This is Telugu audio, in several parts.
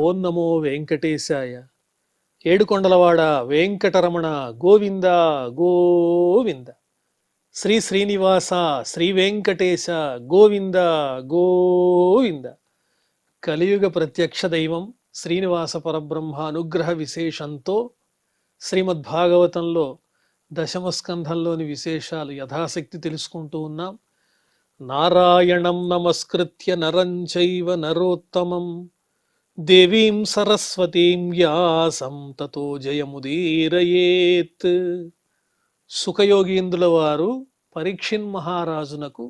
ఓం నమో వెంకటేశాయ. ఏడుకొండలవాడ వెంకటరమణ గోవింద గోవింద. శ్రీ శ్రీనివాస శ్రీ వెంకటేశ గోవింద గోవింద. కలియుగ ప్రత్యక్ష దైవం శ్రీనివాస పరబ్రహ్మ అనుగ్రహ విశేషంతో శ్రీమద్భాగవతంలో దశమ స్కంధంలోని విశేషాలు యథాశక్తి తెలుసుకుంటూ ఉన్నాం. నారాయణం నమస్కృత్య నరం చైవ నరోత్తమం దేవీం సరస్వతీం వ్యాసం తతో జయముదీరయేత్. సుఖయోగీంద్రుల వారు పరీక్షిన్ మహారాజునకు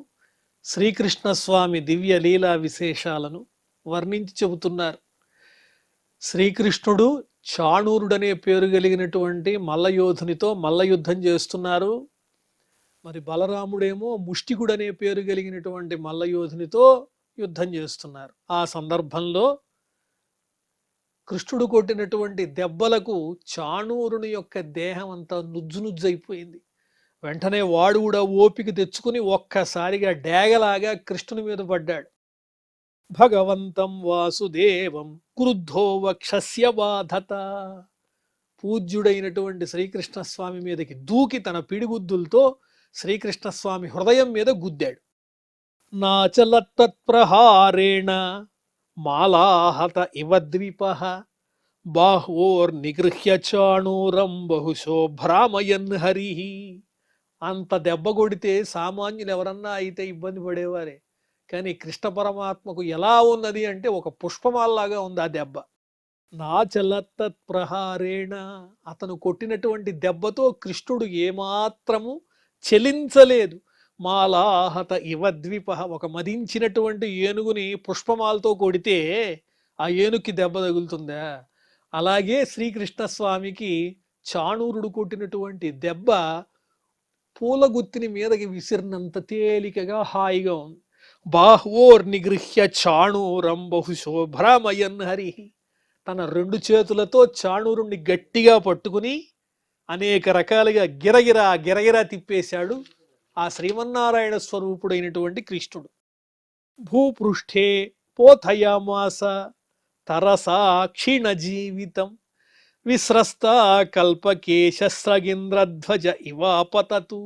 శ్రీకృష్ణస్వామి దివ్య లీలా విశేషాలను వర్ణించి చెబుతున్నారు. శ్రీకృష్ణుడు చాణూరుడనే పేరు కలిగినటువంటి మల్లయోధునితో మల్లయుద్ధం చేస్తున్నారు. మరి బలరాముడేమో ముష్టికుడనే పేరు కలిగినటువంటి మల్లయోధునితో యుద్ధం చేస్తున్నారు. ఆ సందర్భంలో కృష్ణుడు కొట్టినటువంటి దెబ్బలకు చాణూరుని యొక్క దేహం అంతా నుజ్జునుజ్జైపోయింది. వెంటనే వాడు కూడా ఓపిక తెచ్చుకుని ఒక్కసారిగా డేగలాగా కృష్ణుని మీద పడ్డాడు. భగవంతం వాసుదేవం క్రుద్ధో వక్షస్య బాధత. పూజ్యుడైనటువంటి శ్రీకృష్ణస్వామి మీదకి దూకి తన పిడిగుద్దులతో శ్రీకృష్ణస్వామి హృదయం మీద గుద్దాడు. నాచలత్తత్ప్రహారేణ మాలాహత ఇవ ద్విపః బాహ్వోర్నిగృహ్య చాణూరం బహుశో భ్రామయన్ హరిః. అంత దెబ్బ కొడితే సామాన్యులు ఎవరన్నా అయితే ఇబ్బంది పడేవారే, కానీ కృష్ణ పరమాత్మకు ఎలా ఉన్నది అంటే ఒక పుష్పమాల్లాగా ఉంది ఆ దెబ్బ. నాచలత్తత్ప్రహారేణ, అతను కొట్టినటువంటి దెబ్బతో కృష్ణుడు ఏమాత్రము చెలించలేదు. మాలాహత ఇవ ద్విపః, ఒక మదించినటువంటి ఏనుగుని పుష్పమాలతో కొడితే ఆ ఏనుగుకి దెబ్బ తగులుతుందా, అలాగే శ్రీకృష్ణస్వామికి చాణూరుడు కొట్టినటువంటి దెబ్బ పూల గుత్తిని మీదకి విసిరినంత తేలికగా హాయిగా ఉంది. బాహ్వోర్నిగృహ్య చాణూరం బహుశో భ్రామయన్ హరిః. తన రెండు చేతులతో చాణూరుణ్ణి గట్టిగా పట్టుకుని అనేక రకాలుగా గిరగిరా గిరగిరా తిప్పేశాడు ఆ శ్రీమన్నారాయణ స్వరూపుడైనటువంటి కృష్ణుడు. భూపృష్ఠే పోథయామాస తరసా క్షీణ జీవితం విస్రస్త కల్పకేశస్రగింద్రధ్వజ ఇవాపతతు.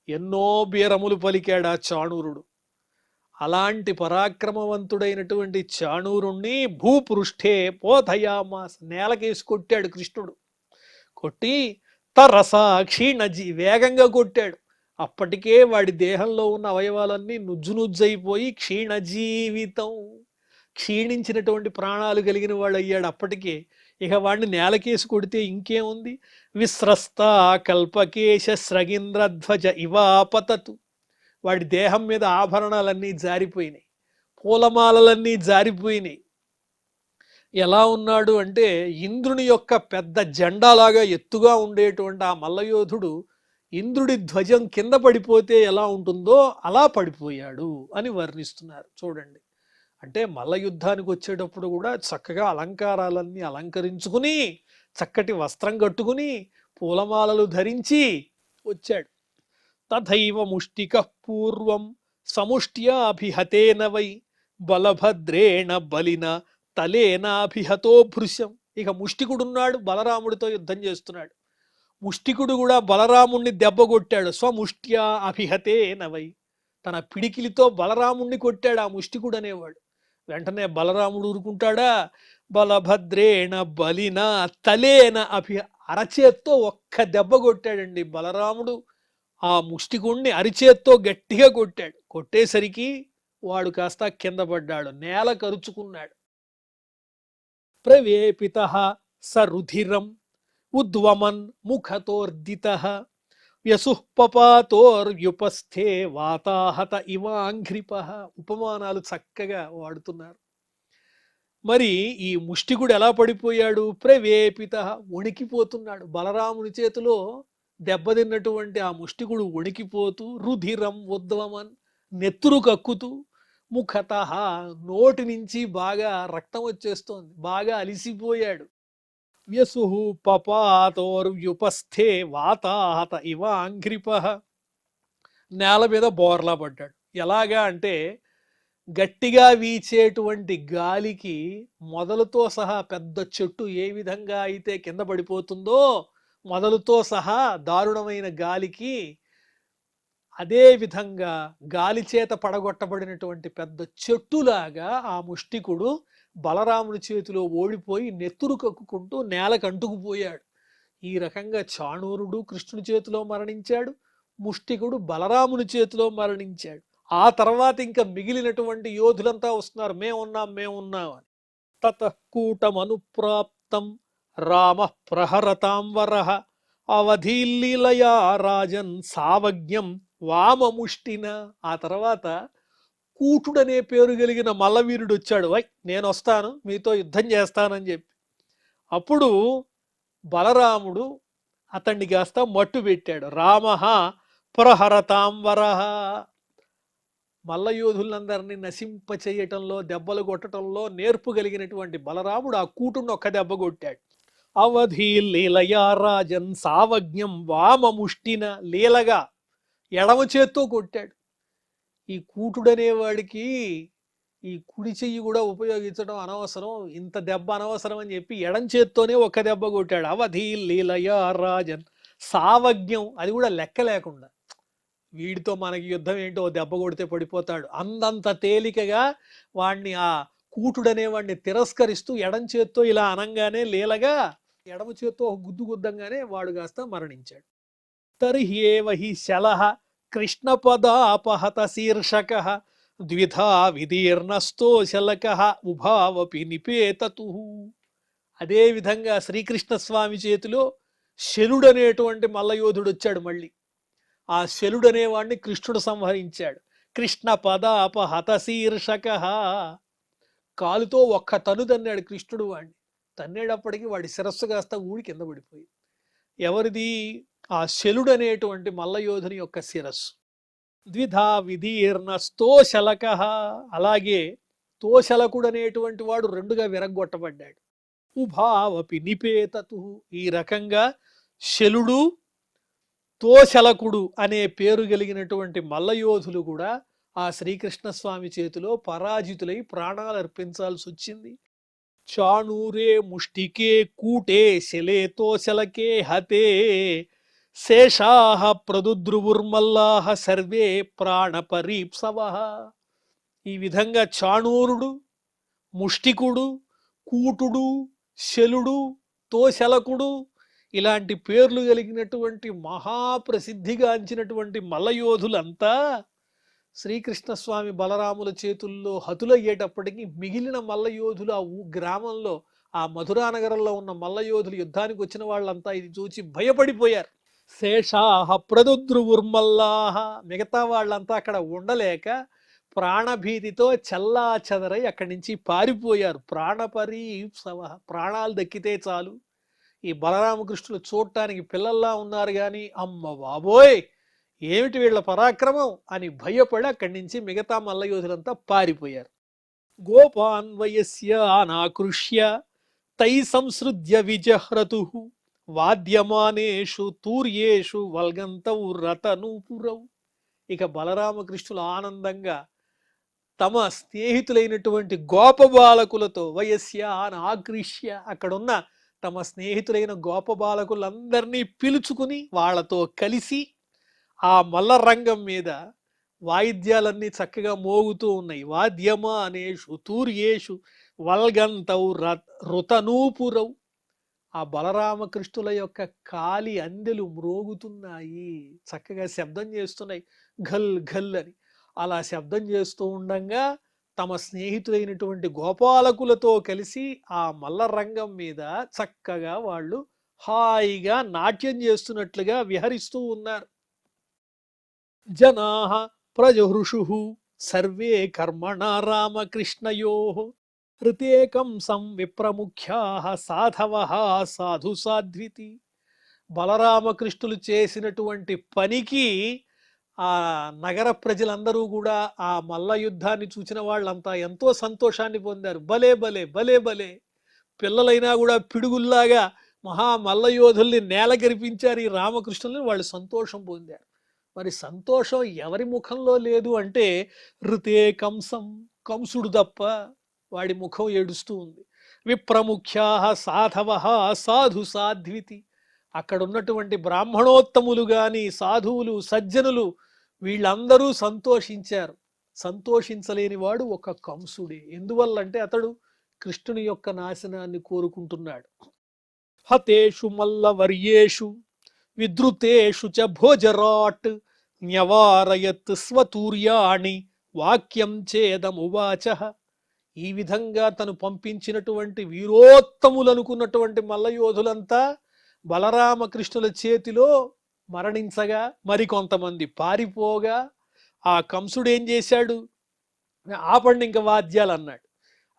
ఎన్నో బీరములు పలికాడు ఆ చాణూరుడు. అలాంటి పరాక్రమవంతుడైనటువంటి చాణూరుణ్ణి భూపృష్ఠే పోథయామాస, నేలకేసి కొట్టాడు కృష్ణుడు. కొట్టి తరసా క్షీణజీ, వేగంగా కొట్టాడు. అప్పటికే వాడి దేహంలో ఉన్న అవయవాలన్నీ నుజ్జునుజ్జైపోయి క్షీణజీవితం, క్షీణించినటువంటి ప్రాణాలు కలిగిన వాడు అయ్యాడు అప్పటికే. ఇక వాడిని నేలకేసి కొడితే ఇంకేముంది. విస్రస్త కల్పకేశ స్రగింద్రధ్వజ ఇవాపతతు. వాడి దేహం మీద ఆభరణాలన్నీ జారిపోయినాయి, పూలమాలలన్నీ జారిపోయినాయి. ఎలా ఉన్నాడు అంటే ఇంద్రుని యొక్క పెద్ద జెండాలాగా ఎత్తుగా ఉండేటువంటి ఆ మల్లయోధుడు ఇంద్రుడి ధ్వజం కింద పడిపోతే ఎలా ఉంటుందో అలా పడిపోయాడు అని వర్ణిస్తున్నారు. చూడండి, అంటే మల్ల యుద్ధానికి వచ్చేటప్పుడు కూడా చక్కగా అలంకారాలన్నీ అలంకరించుకుని చక్కటి వస్త్రం కట్టుకుని పూలమాలలు ధరించి వచ్చాడు. తథైవ ముష్టిక పూర్వం సముష్ట్యాభిహతేన వై బలభద్రేణ బలిన తలేనాభిహతో భృశం. ఇక ముష్టికుడున్నాడు, బలరాముడితో యుద్ధం చేస్తున్నాడు. ముష్టికుడు కూడా బలరాముణ్ణి దెబ్బ కొట్టాడు. స్వముష్ట్యా అభిహతేన వై, తన పిడికిలితో బలరాముణ్ణి కొట్టాడు ఆ ముష్టికుడు అనేవాడు. వెంటనే బలరాముడు ఊరుకుంటాడా? బలభద్రేణ బలిన తలేన అరచేత్తో ఒక్క దెబ్బ కొట్టాడండి బలరాముడు. ఆ ముష్టికుణ్ణి అరిచేత్తో గట్టిగా కొట్టాడు. కొట్టేసరికి వాడు కాస్త కింద పడ్డాడు, నేల కరుచుకున్నాడు. ప్రవేపితః స రుధిరం ఉద్వమన్ ముఖతోర్దితః వ్యసుఃపపాతోర్వ్యుపస్థే వాతాహత ఇవాంఘ్రిపః. ఉపమానాలు చక్కగా వాడుతున్నారు. మరి ఈ ముష్టికుడు ఎలా పడిపోయాడు? ప్రవేపితః, వణికిపోతున్నాడు. బలరాముని చేతిలో దెబ్బతిన్నటువంటి ఆ ముష్టికుడు వణికిపోతూ, రుధిరం ఉద్వమన్, నెత్తురు కక్కుతూ, ముఖతః, నోటి నుంచి బాగా రక్తం వచ్చేస్తోంది, బాగా అలిసిపోయాడు. వ్యసుః పపాతోర్వ్యుపస్థే వాతాహత ఇవాంఘ్రిపః, నేల మీద బోర్లా పడ్డాడు. ఎలాగా అంటే గట్టిగా వీచేటువంటి గాలికి మొదలుతో సహా పెద్ద చెట్టు ఏ విధంగా అయితే కింద పడిపోతుందో, మొదలుతో సహా దారుణమైన గాలికి అదే విధంగా గాలి చేత పడగొట్టబడినటువంటి పెద్ద చెట్టులాగా ఆ ముష్టికుడు బలరాముని చేతిలో ఓడిపోయి నెత్తురు కక్కుకుంటూ నేలకు అంటుకుపోయాడు. ఈ రకంగా చాణూరుడు కృష్ణుని చేతిలో మరణించాడు, ముష్టికుడు బలరాముని చేతిలో మరణించాడు. ఆ తర్వాత ఇంకా మిగిలినటువంటి యోధులంతా వస్తున్నారు, మేమున్నాం అని. తతః కూటమనుప్రాప్తం రామ ప్రహరతాం వరః అవధీలీలయా రాజన్ సావజ్ఞం వామముష్టిన. ఆ తర్వాత కూటుడనే పేరు కలిగిన మల్లవీరుడు వచ్చాడు. వై నేను వస్తాను, మీతో యుద్ధం చేస్తానని చెప్పి. అప్పుడు బలరాముడు అతన్ని కాస్త మట్టు పెట్టాడు. రామ ప్రహరతాం వరః. మల్లయోధులందరినీ నశింప చేయటంలో, దెబ్బలు కొట్టడంలో నేర్పు కలిగినటువంటి బలరాముడు ఆ కూటును ఒక్క దెబ్బ కొట్టాడు. అవధి లీలయా రాజన్ సావజ్ఞం వామముష్టిన. లీలగా ఎడమ చేత్తో కొట్టాడు. ఈ కూటుడనేవాడికి ఈ కుడి చెయ్యి కూడా ఉపయోగించడం అనవసరం, ఇంత దెబ్బ అనవసరం అని చెప్పి ఎడం చేత్తోనే ఒక్క దెబ్బ కొట్టాడు. అవధి లీలయా రాజన్ సావజ్ఞం, అది కూడా లెక్క లేకుండా. వీడితో మనకి యుద్ధం ఏంటో, దెబ్బ కొడితే పడిపోతాడు అందంత తేలికగా వాణ్ణి, ఆ కూటుడనే వాడిని తిరస్కరిస్తూ ఎడం చేత్తో ఇలా అనంగానే లీలగా ఎడమ చేత్తో గుద్దు గుద్దంగానే వాడు కాస్త మరణించాడు. తర్హ్యేవహి శలః కృష్ణపదాపహత శీర్షక ద్విధా విదీర్ణస్తో శలకః ఉభావపి నిపేతతు. అదే విధంగా శ్రీకృష్ణస్వామి చేతిలో శలుడనేటువంటి మల్లయోధుడు వచ్చాడు. మళ్ళీ ఆ శలుడనేవాడిని కృష్ణుడు సంహరించాడు. కృష్ణ పదాపహత శీర్షక. కాలుతో ఒక్క తను తన్నాడు కృష్ణుడు వాడిని. తన్నేటప్పటికీ వాడి శిరస్సు కాస్త ఊడి కింద పడిపోయింది. ఎవరిది? ఆ శలుడనేటువంటి మల్లయోధుని యొక్క శిరస్సు. ద్విధా విదీర్ణ స్తోశలక. అలాగే తోశలకుడు అనేటువంటి వాడు రెండుగా విరగ్గొట్టబడ్డాడు. ఉభావపి నిపేతతు. ఈ రకంగా శలుడు, తోశలకుడు అనే పేరు కలిగినటువంటి మల్లయోధులు కూడా ఆ శ్రీకృష్ణస్వామి చేతిలో పరాజితులై ప్రాణాలు అర్పించాల్సి వచ్చింది. చాణూరే ముష్టికే కూటే శలే తోశలకే హతే శేషాః ప్రదుద్రువుర్మల్లాః సర్వే ప్రాణపరీప్సవః. ఈ విధంగా చాణూరుడు, ముష్టికుడు, కూటుడు, శలుడు, తోశలకుడు ఇలాంటి పేర్లు కలిగినటువంటి మహాప్రసిద్ధిగాంచినటువంటి మల్లయోధులంతా శ్రీకృష్ణస్వామి బలరాముల చేతుల్లో హతులయ్యేటప్పటికీ మిగిలిన మల్లయోధులు ఆ గ్రామంలో, ఆ మధురానగరంలో ఉన్న మల్లయోధులు యుద్ధానికి వచ్చిన వాళ్ళంతా ఇది చూసి భయపడిపోయారు. శేషాః ప్రదుద్రువుర్మల్లాః. మిగతా వాళ్ళంతా అక్కడ ఉండలేక ప్రాణభీతితో చెల్లా చెదరై అక్కడి నుంచి పారిపోయారు. ప్రాణపరీప్సవః. ప్రాణాలు దక్కితే చాలు. ఈ బలరామకృష్ణులు చూడటానికి పిల్లల్లా ఉన్నారు కానీ అమ్మ బాబోయ్ ఏమిటి వీళ్ళ పరాక్రమం అని భయపడి అక్కడి నుంచి మిగతా మల్లయోధులంతా పారిపోయారు. గోపాన్వయస్య అనాకృష్య తై సంసృజ్య విజహ్రతు వాద్యమానేషు తూర్యేషు వల్గంతౌ రతనూపురౌ. ఇక బలరామకృష్ణులు ఆనందంగా తమ స్నేహితులైనటువంటి గోపబాలకులతో వయస్య ఆకృష్య, అక్కడున్న తమ స్నేహితులైన గోపబాలకులందరినీ పిలుచుకుని వాళ్ళతో కలిసి ఆ మల్ల రంగం మీద వాయిద్యాలన్నీ చక్కగా మోగుతూ ఉన్నాయి. వాద్యమానేషు తూర్యేషు వల్గంతౌ రుతనూపురౌ. ఆ బలరామకృష్ణుల యొక్క కాలి అందెలు మ్రోగుతున్నాయి, చక్కగా శబ్దం చేస్తున్నాయి, ఘల్ ఘల్ అని. అలా శబ్దం చేస్తూ ఉండంగా తమ స్నేహితులైనటువంటి గోపాలకులతో కలిసి ఆ మల్ల రంగం మీద చక్కగా వాళ్ళు హాయిగా నాట్యం చేస్తున్నట్లుగా విహరిస్తూ ఉన్నారు. జనాః ప్రజహృషుః సర్వే కర్మణా రామకృష్ణయోః హృతేకం సంవిప్రముఖ్యాః సాధవః సాధు సాధ్వితి. బలరామకృష్ణులు చేసినటువంటి పనికి ఆ నగర ప్రజలందరూ కూడా, ఆ మల్ల యుద్ధాన్ని చూసిన వాళ్ళంతా ఎంతో సంతోషాన్ని పొందారు. భలే భలే భలే భలే. పిల్లలైనా కూడా పిడుగుల్లాగా మహా మల్లయోధుల్ని నేల గరిపించారు ఈ రామకృష్ణుల్ని. వాళ్ళు సంతోషం పొందారు. మరి సంతోషం ఎవరి ముఖంలో లేదు అంటే హృతే కంసం, కంసుడు తప్ప. వాడి ముఖం ఏడుస్తూ ఉంది. విప్రముఖ్యా సాధవ సాధు సాధ్వితి, అక్కడ ఉన్నటువంటి బ్రాహ్మణోత్తములు గాని సాధువులు సజ్జనులు వీళ్ళందరూ సంతోషించారు. సంతోషించలేని వాడు ఒక కంసుడే. ఎందువల్లంటే అతడు కృష్ణుని యొక్క నాశనాన్ని కోరుకుంటున్నాడు. హతేషు మల్లవర్యేషు విద్రుతేషు చ భోజరాట్ న్యవారయత్ స్వతూర్యాణి వాక్యం చేదమువాచ. ఈ విధంగా తను పంపించినటువంటి వీరోత్తములనుకున్నటువంటి మల్లయోధులంతా బలరామకృష్ణుల చేతిలో మరణించగా, మరికొంతమంది పారిపోగా, ఆ కంసుడు ఏం చేశాడు? ఆపండి ఇంక వాద్యాలు అన్నాడు.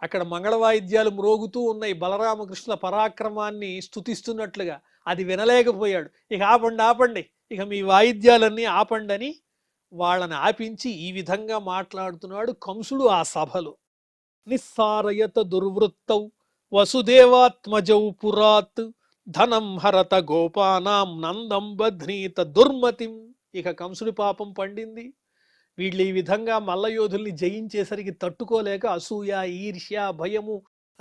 అక్కడ మంగళ వాయిద్యాలు మ్రోగుతూ ఉన్నాయి, బలరామకృష్ణుల పరాక్రమాన్ని స్తుతిస్తున్నట్లుగా. అది వినలేకపోయాడు. ఇక ఆపండి ఆపండి, ఇక మీ వాయిద్యాలన్నీ ఆపండి అని వాళ్ళని ఆపించి ఈ విధంగా మాట్లాడుతున్నాడు కంసుడు ఆ సభలో. నిస్సారయత దుర్వృత్తౌ వసుదేవాత్మజౌ పురాత్ ధనం హరత గోపానాం నందం బధ్నీత దుర్మతిం. ఇక కంసుడి పాపం పండింది. వీళ్ళు ఈ విధంగా మల్లయోధుల్ని జయించేసరికి తట్టుకోలేక అసూయ, ఈర్ష్య, భయము,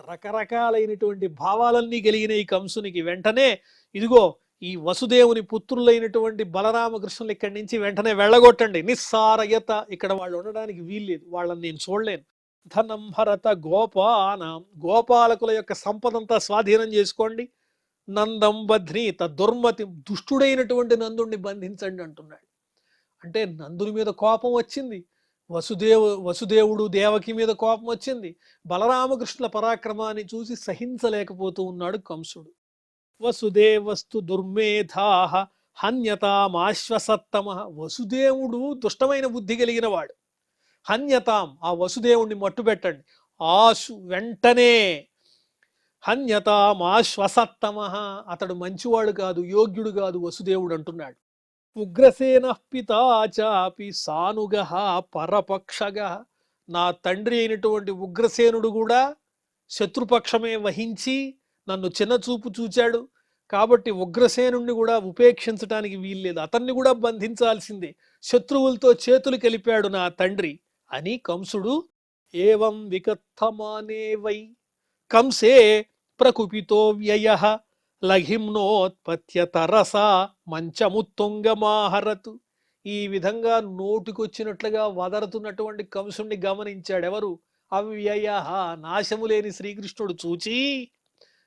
రకరకాలైనటువంటి భావాలన్నీ కలిగిన ఈ కంసునికి వెంటనే ఇదిగో ఈ వసుదేవుని పుత్రులైనటువంటి బలరామకృష్ణులు ఇక్కడి నుంచి వెంటనే వెళ్ళగొట్టండి. నిస్సారయత, ఇక్కడ వాళ్ళు ఉండడానికి వీల్లేదు, వాళ్ళని నేను చూడలేను. ధనం హరత గోపానాం, గోపాలకుల యొక్క సంపదంతా స్వాధీనం చేసుకోండి. నందం బధ్నీత దుర్మతి, దుష్టుడైనటువంటి నందుణ్ణి బంధించండి అంటున్నాడు. అంటే నందుని మీద కోపం వచ్చింది, వసుదేవుడు దేవకి మీద కోపం వచ్చింది. బలరామకృష్ణుల పరాక్రమాన్ని చూసి సహించలేకపోతూ ఉన్నాడు కంసుడు. వసుదేవస్తు దుర్మేధాః హన్యతామాశ్వసత్తమ. వసుదేవుడు దుష్టమైన బుద్ధి కలిగిన వాడు. హన్యతాం, ఆ వసుదేవుణ్ణి మట్టుబెట్టండి. ఆశు, వెంటనే. హన్యతామాశ్వసత్తమ, అతడు మంచివాడు కాదు, యోగ్యుడు కాదు వసుదేవుడు అంటున్నాడు. ఉగ్రసేన పితా చాపి సానుగః పరపక్షగః, నా తండ్రి అయినటువంటి ఉగ్రసేనుడు కూడా శత్రుపక్షమే వహించి నన్ను చిన్నచూపు చూచాడు. కాబట్టి ఉగ్రసేనుణ్ణి కూడా ఉపేక్షించడానికి వీల్లేదు, అతన్ని కూడా బంధించాల్సిందే. శత్రువులతో చేతులు కలిపాడు నా తండ్రి అని కంసుడు. ఏవం వికత్తమానే వై కంసే ప్రకుపితో వ్యయః లఘిమ్నోత్పత్య తరసా మంచముత్తుంగమాహరతు. ఈ విధంగా నోటికొచ్చినట్లుగా వదరుతున్నటువంటి కంసుణ్ణి గమనించాడు ఎవరు? అవ్యయ, నాశము లేని శ్రీకృష్ణుడు చూచి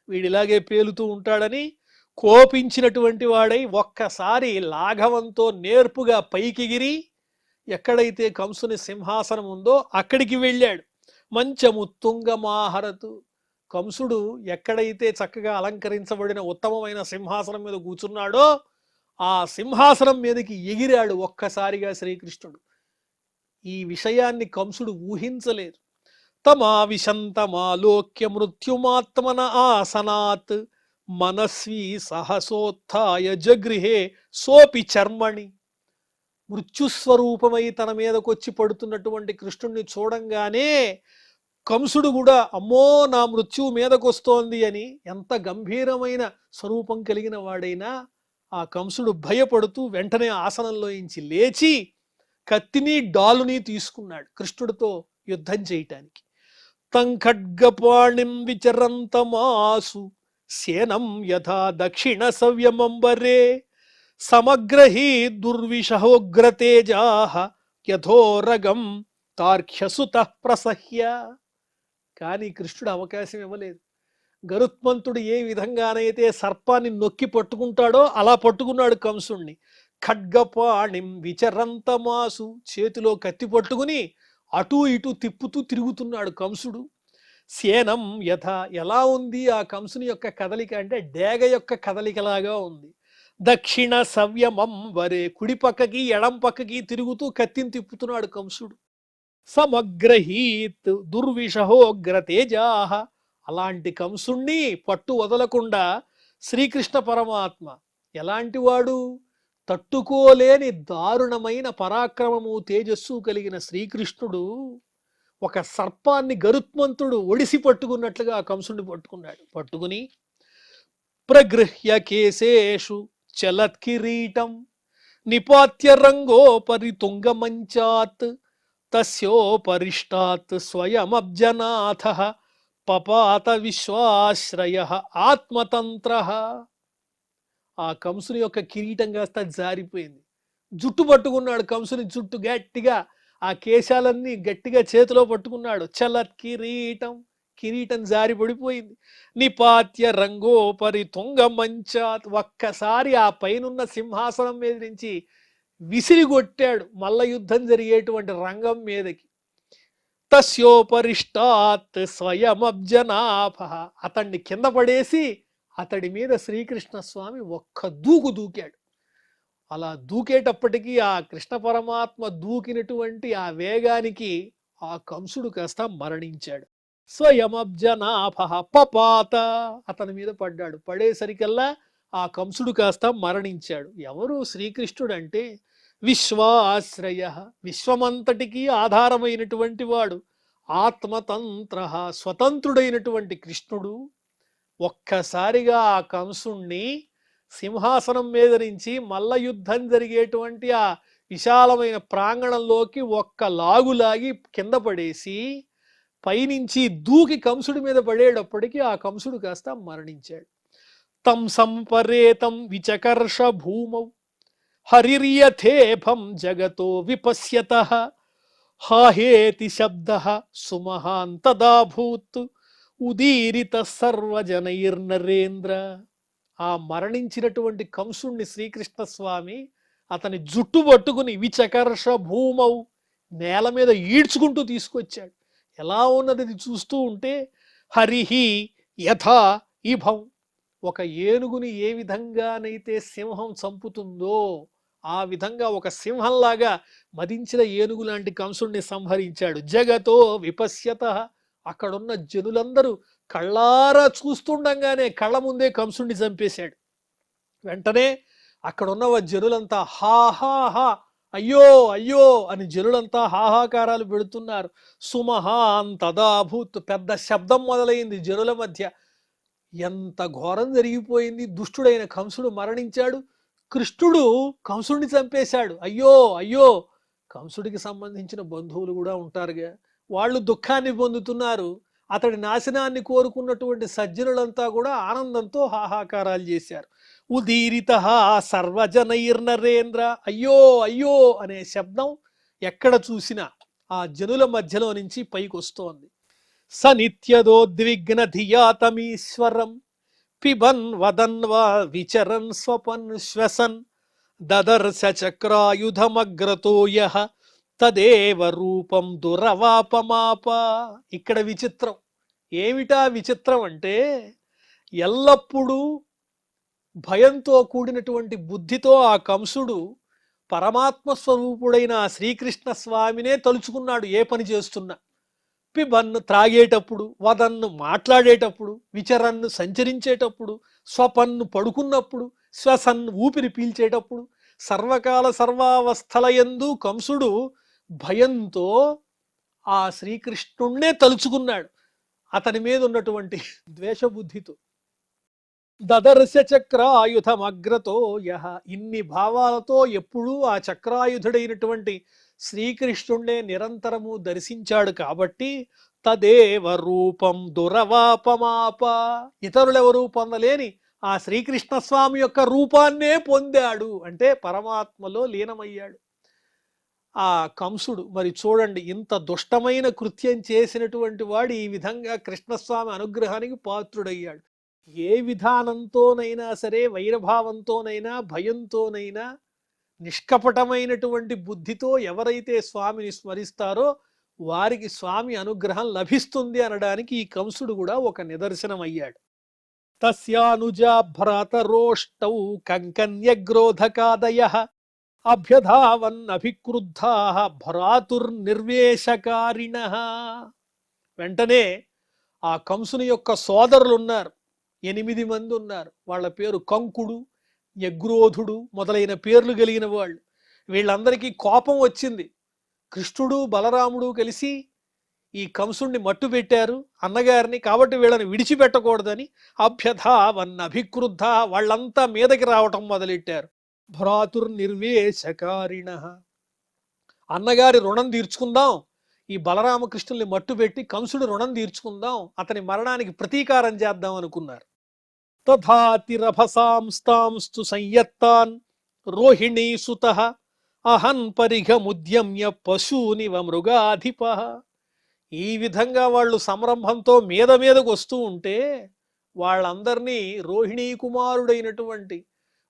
వీడిలాగే పేలుతూ ఉంటాడని కోపించినటువంటి వాడై ఒక్కసారి లాఘవంతో నేర్పుగా పైకిగిరి ఎక్కడైతే కంసుని సింహాసనం ఉందో అక్కడికి వెళ్ళాడు. మంచముత్తుంగమాహరతు, కంసుడు ఎక్కడైతే చక్కగా అలంకరించబడిన ఉత్తమమైన సింహాసనం మీద కూర్చున్నాడో ఆ సింహాసనం మీదకి ఎగిరాడు ఒక్కసారిగా శ్రీకృష్ణుడు. ఈ విషయాన్ని కంసుడు ఊహించలేదు. తమావిశంతమాలోక్య మృత్యుమాత్మన ఆసనాత్ మనస్వీ సహసోత్థాయ జగృహే సోపి చర్మణి. మృత్యుస్వరూపమై తన మీదకొచ్చి పడుతున్నటువంటి కృష్ణుణ్ణి చూడంగానే కంసుడు కూడా అమ్మో నా మృత్యువు మీదకొస్తోంది అని, ఎంత గంభీరమైన స్వరూపం కలిగిన వాడైనా ఆ కంసుడు భయపడుతూ వెంటనే ఆసనంలోంచి లేచి కత్తిని డాలుని తీసుకున్నాడు కృష్ణుడితో యుద్ధం చేయటానికి. తంఖడ్గపాణిం విచరంతమాసు సేనం యథా దక్షిణ సవ్యమంబరే సమగ్రహీ దుర్విషహోగ్రతేజాః యథోరగం తార్క్ష్యసుతః ప్రసహ్య. కానీ కృష్ణుడు అవకాశం ఇవ్వలేదు. గరుత్మంతుడు ఏ విధంగానైతే సర్పాన్ని నొక్కి పట్టుకుంటాడో అలా పట్టుకున్నాడు కంసుణ్ణి. ఖడ్గపాణిం విచరంతమాసు, చేతిలో కత్తి పట్టుకుని అటూ ఇటూ తిప్పుతూ తిరుగుతున్నాడు కంసుడు. సేనం యథ, ఎలా ఉంది ఆ కంసుని యొక్క కదలిక అంటే డేగ యొక్క కదలికలాగా ఉంది. దక్షిణ సవ్యమం వరే, కుడి పక్కకి ఎడం పక్కకి తిరుగుతూ కత్తిని తిప్పుతున్నాడు కంసుడు. సమగ్రహీత్ దుర్విషహోగ్రతేజాః, అలాంటి కంసుణ్ణి పట్టు వదలకుండా శ్రీకృష్ణ పరమాత్మ ఎలాంటి వాడు? తట్టుకోలేని దారుణమైన పరాక్రమము తేజస్సు కలిగిన శ్రీకృష్ణుడు ఒక సర్పాన్ని గరుత్మంతుడు ఒడిసి పట్టుకున్నట్లుగా ఆ కంసుడిని పట్టుకున్నాడు. పట్టుకుని ప్రగృహ్య కేశేషు చలత్కిరీటం నిపాత్య రంగోపరి తుంగమంచాత్ తస్యోపరిష్టాత్ స్వయమబ్జనాథ పపాత విశ్వాశ్రయ ఆత్మతంత్ర. ఆ కంసుని యొక్క కిరీటం కాస్త జారిపోయింది. జుట్టు పట్టుకున్నాడు, కంసుని జుట్టు గట్టిగా, ఆ కేశాలన్నీ గట్టిగా చేతిలో పట్టుకున్నాడు. చలత్ కిరీటం, కిరీటం జారి పడిపోయింది. నిపాత్య రంగోపరి తుంగ మంచాత్, ఒక్కసారి ఆ పైనున్న సింహాసనం మీద నుంచి విసిరి కొట్టాడు మల్ల యుద్ధం జరిగేటువంటి రంగం మీదకి. తస్యోపరిష్టాత్ స్వయమబ్జనాభ, అతన్ని కింద పడేసి అతడి మీద శ్రీకృష్ణ స్వామి ఒక్క దూకు దూకాడు. అలా దూకేటప్పటికీ ఆ కృష్ణ పరమాత్మ దూకినటువంటి ఆ వేగానికి ఆ కంసుడు కాస్త మరణించాడు. స్వయమబ్జనాభ పపాత, అతని మీద పడ్డాడు. పడేసరికల్లా ఆ కంసుడు కాస్త మరణించాడు. ఎవరు శ్రీకృష్ణుడు అంటే విశ్వాశ్రయ, విశ్వమంతటికి ఆధారమైనటువంటి వాడు. ఆత్మతంత్ర, స్వతంత్రుడైనటువంటి కృష్ణుడు ఒక్కసారిగా ఆ కంసుణ్ణి సింహాసనం మీద నుంచి మల్ల యుద్ధం జరిగేటువంటి ఆ విశాలమైన ప్రాంగణంలోకి ఒక్క లాగులాగి కింద పడేసి పైనుంచి దూకి కంసుడి మీద పడేటప్పటికీ ఆ కంసుడు కాస్త మరణించాడు. తం సంపరేతం విచకర్ష భూమౌ హరిర్యథేభం జగతో విపశ్యతః హాహేతి శబ్దః సుమహాన్ తదాభూత్ ఉదీరిత సర్వజనైర్నరేంద్ర. ఆ మరణించినటువంటి కంసుణ్ణి శ్రీకృష్ణ స్వామి అతని జుట్టు పట్టుకుని విచకర్ష భూమౌ, నేల మీద ఈడ్చుకుంటూ తీసుకొచ్చాడు. ఎలా ఉన్నది చూస్తూ ఉంటే హరిహి యథా ఇభం, ఒక ఏనుగుని ఏ విధంగానైతే సింహం చంపుతుందో ఆ విధంగా ఒక సింహంలాగా మదించిన ఏనుగు లాంటి కంసుణ్ణి సంహరించాడు. జగతో విపశ్యత, అక్కడున్న జనులందరూ కళ్ళారా చూస్తుండగానే కళ్ళ ముందే కంసుణ్ణి చంపేశాడు. వెంటనే అక్కడున్న జనులంతా హాహాహా, అయ్యో అయ్యో అని జనులంతా హాహాకారాలు పెడుతున్నారు. సుమహాన్ తదాభూత్, పెద్ద శబ్దం మొదలైంది జనుల మధ్య. ఎంత ఘోరం జరిగిపోయింది. దుష్టుడైన కంసుడు మరణించాడు, కృష్ణుడు కంసుడిని చంపేశాడు. అయ్యో అయ్యో. కంసుడికి సంబంధించిన బంధువులు కూడా ఉంటారుగా, వాళ్ళు దుఃఖాన్ని పొందుతున్నారు. అతడి నాశనాన్ని కోరుకున్నటువంటి సజ్జనులంతా కూడా ఆనందంతో హాహాకారాలు చేశారు. ఉదీరిత సర్వజనైర్నరేంద్ర, అయ్యో అయ్యో అనే శబ్దం ఎక్కడ చూసినా ఆ జనుల మధ్యలో నుంచి పైకి వస్తోంది. స నిత్యదోద్విగ్న ధియాతమీశ్వరం పిబన్ వదన్ వా విచరన్ స్వపన్ శ్వసన్ దదర్శ చక్రాయుధమగ్రతో యః తదేవ రూపం దురవాపమాప. ఇక్కడ విచిత్రం ఏమిటా? విచిత్రం అంటే ఎల్లప్పుడూ భయంతో కూడినటువంటి బుద్ధితో ఆ కంసుడు పరమాత్మ స్వరూపుడైన శ్రీకృష్ణ స్వామినే తలుచుకున్నాడు ఏ పని చేస్తున్నా. పిబన్ను త్రాగేటప్పుడు, వదన్ను మాట్లాడేటప్పుడు, విచరన్ను సంచరించేటప్పుడు, స్వపన్ను పడుకున్నప్పుడు, శ్వసన్ను ఊపిరి పీల్చేటప్పుడు, సర్వకాల సర్వావస్థలయందు కంసుడు భయంతో ఆ శ్రీకృష్ణుణ్ణే తలుచుకున్నాడు అతని మీద ఉన్నటువంటి ద్వేషబుద్ధితో. దదర్శ చక్రాయుధమగ్రతో యః, ఇన్ని భావాలతో ఎప్పుడూ ఆ చక్రాయుధుడైనటువంటి శ్రీకృష్ణుణ్ణే నిరంతరము దర్శించాడు కాబట్టి తదేవ రూపం దురవాపమాప, ఇతరులెవరూ పొందలేని ఆ శ్రీకృష్ణ స్వామి యొక్క రూపాన్నే పొందాడు. అంటే పరమాత్మలో లీనమయ్యాడు ఆ కంసుడు. మరి చూడండి, ఇంత దుష్టమైన కృత్యం చేసినటువంటి వాడు ఈ విధంగా కృష్ణస్వామి అనుగ్రహానికి పాత్రుడయ్యాడు. ఏ విధానంతోనైనా సరే, వైరభావంతోనైనా, భయంతోనైనా, నిష్కపటమైనటువంటి బుద్ధితో ఎవరైతే స్వామిని స్మరిస్తారో వారికి స్వామి అనుగ్రహం లభిస్తుంది అనడానికి ఈ కంసుడు కూడా ఒక నిదర్శనం అయ్యాడు. తస్యానుజా భ్రాతరోష్టౌ కంకన్యగ్రోధకాదయః అభ్యధావన్నభిక్రుద్ధాః భ్రాతుర్నిర్వేశకారిణః. వెంటనే ఆ కంసుని యొక్క సోదరులు ఉన్నారు, 8 మంది ఉన్నారు. వాళ్ళ పేరు కంకుడు, యగ్రోధుడు మొదలైన పేర్లు కలిగిన వాళ్ళు. వీళ్ళందరికీ కోపం వచ్చింది. కృష్ణుడు బలరాముడు కలిసి ఈ కంసుణ్ణి మట్టు పెట్టారు అన్నగారిని, కాబట్టి వీళ్ళని విడిచిపెట్టకూడదని అభ్యధావన్నభిక్రుద్ధ, వాళ్ళంతా మీదకి రావటం మొదలెట్టారు. భ్రాతుర్నిర్వేశకారిణః, అన్నగారి రుణం తీర్చుకుందాం, ఈ బలరామకృష్ణుల్ని మట్టుబెట్టి కంసుడు రుణం తీర్చుకుందాం, అతని మరణానికి ప్రతీకారం చేద్దాం అనుకున్నారు. తథాతిరభసాంస్తాంస్తు సంయత్తాన్ రోహిణీ సుతః అహన్ పరిఘముద్యమ్య పశూనివ మృగాధిప. ఈ విధంగా వాళ్ళు సంరంభంతో మీదకు వస్తూ ఉంటే వాళ్ళందరినీ రోహిణీ కుమారుడైనటువంటి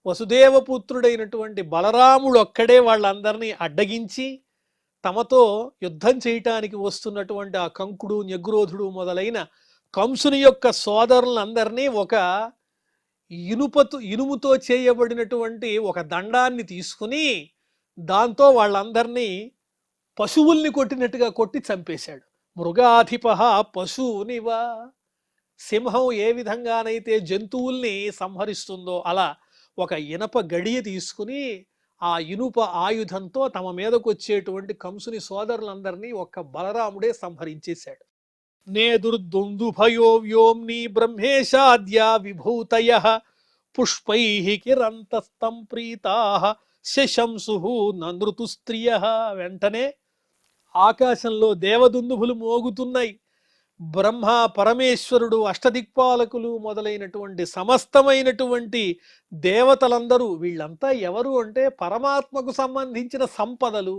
వసుదేవపుత్రుడైనటువంటి బలరాముడు ఒక్కడే వాళ్ళందరినీ అడ్డగించి తమతో యుద్ధం చేయటానికి వస్తున్నటువంటి ఆ కంకుడు న్యగ్రోధుడు మొదలైన కంసుని యొక్క సోదరులందరినీ ఒక ఇనుముతో చేయబడినటువంటి ఒక దండాన్ని తీసుకుని దాంతో వాళ్ళందరినీ పశువుల్ని కొట్టినట్టుగా కొట్టి చంపేశాడు. మృగాధిప పశువునివా. సింహం ఏ విధంగానైతే జంతువుల్ని సంహరిస్తుందో అలా ఒక ఇనప గడియ తీసుకుని ఆ ఇనుప ఆయుధంతో తమ మీదకు వచ్చేటువంటి కంసుని సోదరులందరినీ ఒక్క బలరాముడే సంహరించేశాడు. నేదుర్దుందుభయో వ్యోమ్ని బ్రహ్మేశాద్యా విభూతయః పుష్పైః కిరంతస్తం ప్రీతాః శశంసుః ననృతు స్త్రియః. వెంటనే ఆకాశంలో దేవదుందుభులు మోగుతున్నాయి. బ్రహ్మ పరమేశ్వరుడు అష్టదిక్పాలకులు మొదలైనటువంటి సమస్తమైనటువంటి దేవతలందరూ, వీళ్ళంతా ఎవరు అంటే పరమాత్మకు సంబంధించిన సంపదలు.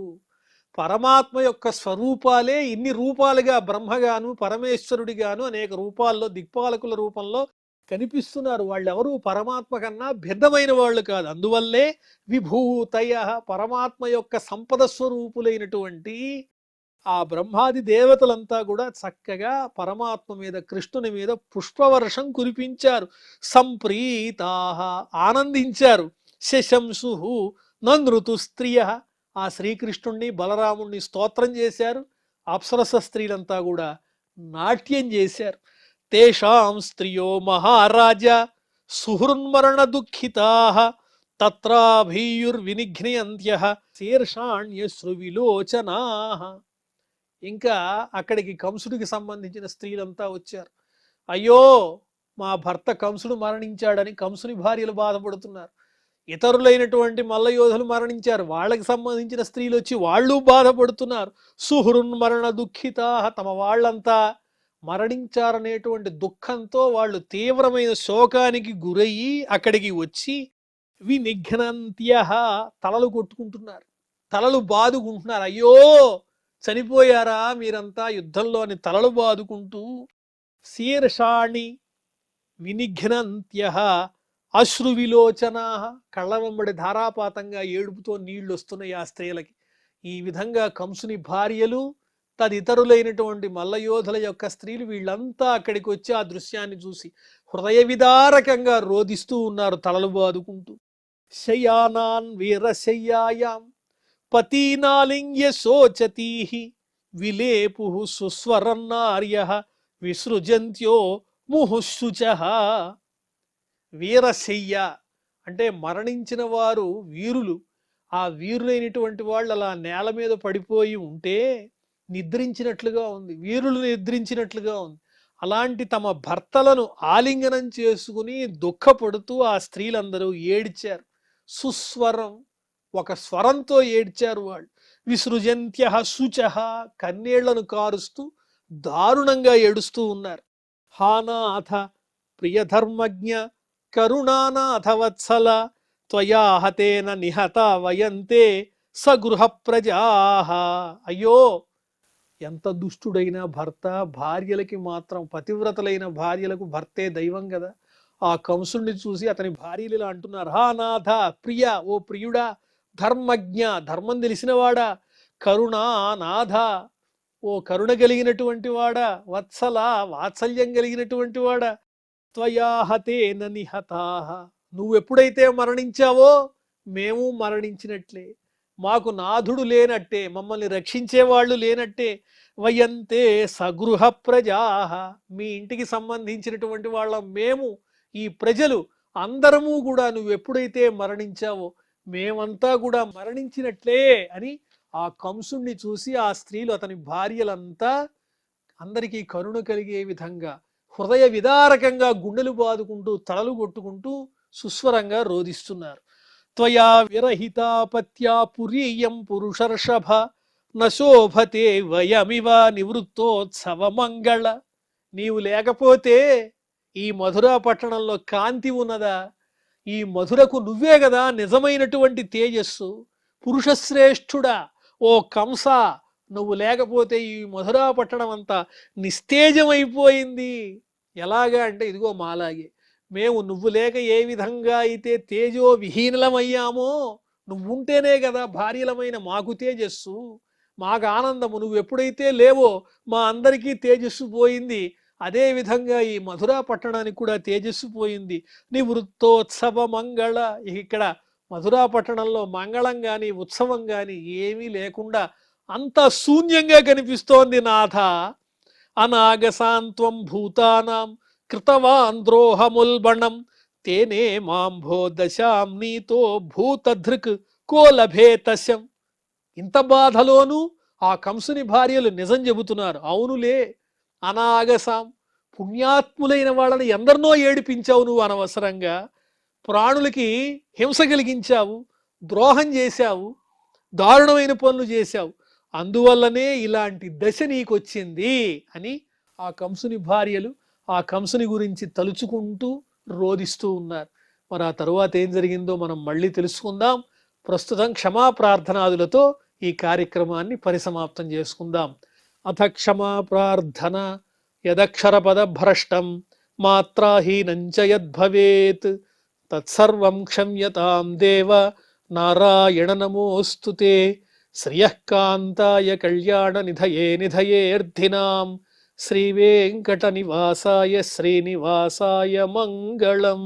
పరమాత్మ యొక్క స్వరూపాలే ఇన్ని రూపాలుగా బ్రహ్మగాను పరమేశ్వరుడిగాను అనేక రూపాల్లో దిక్పాలకుల రూపంలో కనిపిస్తున్నారు. వాళ్ళెవరూ పరమాత్మ కన్నా భిన్నమైన వాళ్ళు కాదు. అందువల్లే విభూతయ, పరమాత్మ యొక్క సంపద స్వరూపులైనటువంటి ఆ బ్రహ్మాది దేవతలంతా కూడా చక్కగా పరమాత్మ మీద కృష్ణుని మీద పుష్పవర్షం కురిపించారు. సంప్రీతాః, ఆనందించారు. శశంసుః ననృతు స్త్రియః, ఆ శ్రీకృష్ణుణ్ణి బలరాముణ్ణి స్తోత్రం చేశారు. అప్సరస స్త్రీలంతా కూడా నాట్యం చేశారు. తేషాం స్త్రియో మహారాజ సుహృన్మరణ దుఃఖితాః తత్రాభీయుర్వినిఘ్నయంత్యః శీర్షాణ్యశ్రువిలోచనాః. ఇంకా అక్కడికి కంసుడికి సంబంధించిన స్త్రీలంతా వచ్చారు. అయ్యో, మా భర్త కంసుడు మరణించాడని కంసుని భార్యలు బాధపడుతున్నారు. ఇతరులైనటువంటి మల్లయోధులు మరణించారు, వాళ్ళకి సంబంధించిన స్త్రీలు వచ్చి వాళ్ళు బాధపడుతున్నారు. సుహృన్మరణ దుఃఖితా, తమ వాళ్ళంతా మరణించారనేటువంటి దుఃఖంతో వాళ్ళు తీవ్రమైన శోకానికి గురయ్యి అక్కడికి వచ్చి వినిఘ్నంత్యః, తలలు కొట్టుకుంటున్నారు, తలలు బాదుకుంటున్నారు. అయ్యో చనిపోయారా మీరంతా యుద్ధంలో అని తలలు బాదుకుంటూ శీర్షాణి వినిఘ్నంత్యః అశ్రు విలోచనా, కళ్ళ వెంబడి ధారాపాతంగా ఏడుపుతో నీళ్లు వస్తున్నాయి ఆ స్త్రీలకి. ఈ విధంగా కంసుని భార్యలు తదితరులైనటువంటి మల్లయోధుల యొక్క స్త్రీలు వీళ్ళంతా అక్కడికి వచ్చి ఆ దృశ్యాన్ని చూసి హృదయ విదారకంగా రోదిస్తూ ఉన్నారు, తలలు బాదుకుంటూ. శయానాన్ వీరశయ్యాయాం పతీనాలింగ్య శోచతీః విలేపుః సుస్వరన్నార్యః విసృజంత్యో ముహుశుచః. వీరశయ్య అంటే మరణించిన వారు వీరులు. ఆ వీరులైనటువంటి వాళ్ళు అలా నేల మీద పడిపోయి ఉంటే నిద్రించినట్లుగా ఉంది, వీరులు నిద్రించినట్లుగా ఉంది. అలాంటి తమ భర్తలను ఆలింగనం చేసుకుని దుఃఖపడుతూ ఆ స్త్రీలందరూ ఏడ్చారు. సుస్వరం, ఒక స్వరంతో ఏడ్చారు వాళ్ళు. విసృజంత్యః శుచః, కన్నీళ్లను కారుస్తూ దారుణంగా ఏడుస్తూ ఉన్నారు. హానాథ ప్రియధర్మజ్ఞ కరుణానాథ వత్సల త్వయా హతేన నిహత వయంతే సగృహ ప్రజాః. అయ్యో, ఎంత దుష్టుడైన భర్త భార్యలకి మాత్రం, పతివ్రతలైన భార్యలకు భర్తే దైవం కదా. ఆ కంసుడిని చూసి అతని భార్యలు ఇలా అంటున్నారు, హా నాథ, ప్రియ, ఓ ప్రియుడా, ధర్మజ్ఞ, ధర్మం తెలిసినవాడా, కరుణా నాథ, ఓ కరుణ కలిగినటువంటి వాడా, వత్సల, వాత్సల్యం కలిగినటువంటి వాడా, త్వయా హతేన నిహతాః, నువ్వెప్పుడైతే మరణించావో మేము మరణించినట్లే, మాకు నాథుడు లేనట్టే, మమ్మల్ని రక్షించేవాళ్ళు లేనట్టే. వయంతే సగృహ ప్రజాః, మీ ఇంటికి సంబంధించినటువంటి వాళ్ళం మేము, ఈ ప్రజలు అందరము కూడా నువ్వెప్పుడైతే మరణించావో మేమంతా కూడా మరణించినట్లే అని ఆ కంసుణ్ణి చూసి ఆ స్త్రీలు, అతని భార్యలంతా అందరికీ కరుణ కలిగే విధంగా హృదయ విదారకంగా గుండెలు బాదుకుంటూ తలలు కొట్టుకుంటూ సుస్వరంగా రోదిస్తున్నారు. త్వయా విరహితా పత్యా పురీయం పురుషర్షభ నశోభతే వయమివ నివృత్తోత్సవ మంగళ. నీవు లేకపోతే ఈ మధురా పట్టణంలో కాంతి ఉన్నదా? ఈ మధురకు నువ్వే కదా నిజమైనటువంటి తేజస్సు. పురుషశ్రేష్ఠుడా ఓ కంస, నువ్వు లేకపోతే ఈ మధురా పట్టణం అంతా నిస్తేజమైపోయింది. ఎలాగా అంటే ఇదిగో మాలాగే మేము నువ్వు లేక ఏ విధంగా అయితే తేజో విహీనలమయ్యామో, నువ్వుంటేనే కదా భార్యలమైన మాకు తేజస్సు, మాకు ఆనందము. నువ్వు ఎప్పుడైతే లేవో మా అందరికీ తేజస్సు పోయింది. అదే విధంగా ఈ మధురా పట్టణానికి కూడా తేజస్సు పోయింది. నివృత్తోత్సవ మంగళ. ఇక్కడ మధురా పట్టణంలో మంగళం గాని ఉత్సవం గాని ఏమీ లేకుండా అంతా శూన్యంగా కనిపిస్తోంది నాథ. అనాగసాంత్వం భూతానాం కృతవాన్ ద్రోహముల్బణం తేనే మాంభో దశాం నీతో భూతధృక్ కోలభేతశం. ఇంత బాధలోనూ ఆ కంసుని భార్యలు నిజం చెబుతున్నారు. అవునులే, అనాగసాం, పుణ్యాత్ములైన వాళ్ళని ఎందరినో ఏడిపించావు నువ్వు అనవసరంగా. ప్రాణులకి హింస కలిగించావు, ద్రోహం చేశావు, దారుణమైన పనులు చేశావు. అందువల్లనే ఇలాంటి దశ నీకొచ్చింది అని ఆ కంసుని భార్యలు ఆ కంసుని గురించి తలుచుకుంటూ రోదిస్తూ ఉన్నారు. మరి ఆ తరువాత ఏం జరిగిందో మనం మళ్ళీ తెలుసుకుందాం. ప్రస్తుతం క్షమా ప్రార్థనాదులతో ఈ కార్యక్రమాన్ని పరిసమాప్తం చేసుకుందాం. అథ క్షమా ప్రార్థన. యదక్షర పద భ్రష్టం మాత్రాహీనం చ యద్భవేత్ తత్సర్వం క్షమ్యతాం దేవ నారాయణ నమోస్తుతే. శ్రియఃకాంతాయ కళ్యాణ నిధయే నిధయేర్థినాం శ్రీవేంకట నివాసాయ శ్రీనివాసాయ మంగళం.